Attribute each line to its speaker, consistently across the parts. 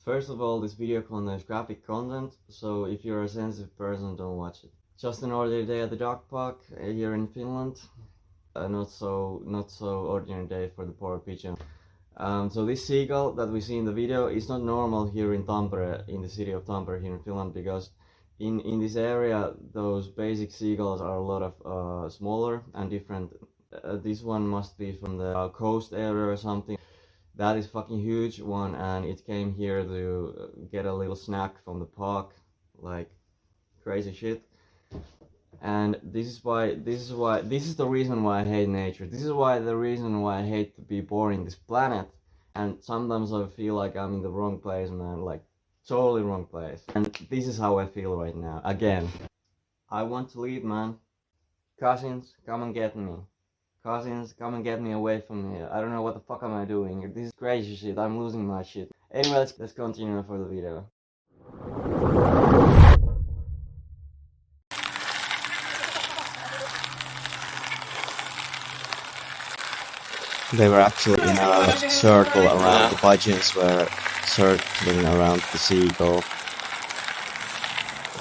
Speaker 1: First of all, this video contains graphic content, so if you're a sensitive person, don't watch it. Just an ordinary day at the duckpark here in Finland. Not so ordinary day for the poor pigeon. So this seagull that we see in the video is not normal here in Tampere, in the city of Tampere here in Finland, because in this area those basic seagulls are a lot of smaller and different. This one must be from the coast area or something. That is fucking huge one, and it came here to get a little snack from the park, like crazy shit. And this is the reason why I hate nature. This is the reason why I hate to be born in this planet. And sometimes I feel like I'm in the wrong place, man, like totally wrong place. And this is how I feel right now. Again, I want to leave, man. Cousins, come and get me. Cousins, come and get me away from here. I don't know what the fuck am I doing. This is crazy shit. I'm losing my shit. Anyway, let's continue for the video. They were actually in a circle around the pigeons were circling around the seagull.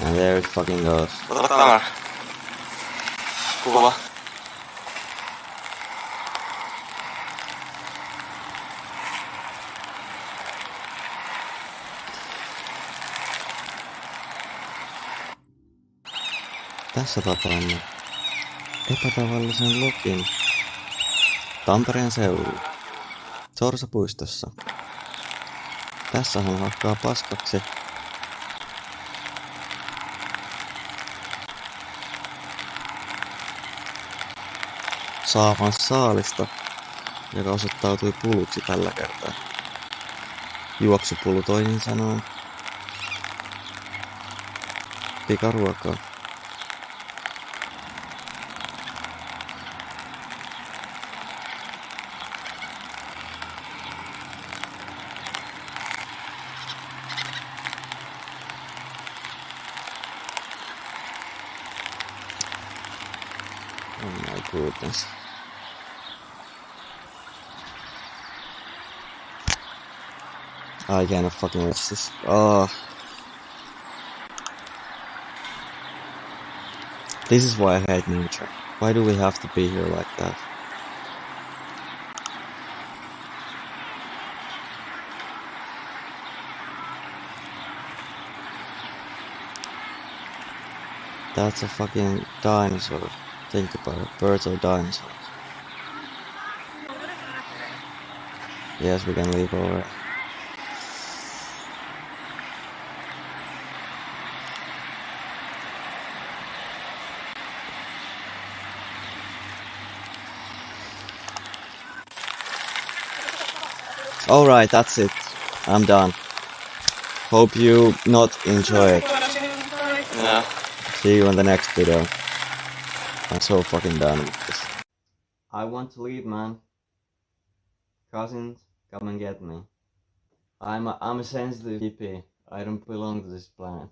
Speaker 1: And there it fucking goes.
Speaker 2: Kuva.
Speaker 1: Tässä tapaamme epätavallisen Lokin Tampereen seudulla, Sorsapuistossa. Tässä hän hakkaa paskaksi saavansa saalista, joka osoittautui puluksi tällä kertaa. Juoksupulu toisin sanoen. Pikaruokaa. Oh my goodness. I cannot fucking watch this. Oh. This is why I hate nature. Why do we have to be here like that? That's a fucking dinosaur. Think about it. Birds are dinosaurs. Yes, we can leave already. Alright, that's it. I'm done. Hope you not enjoy it.
Speaker 2: Yeah.
Speaker 1: See you in the next video. I'm so fucking done with this. I want to leave, man. Cousins, come and get me. I'm a sensitive hippie. I don't belong to this planet.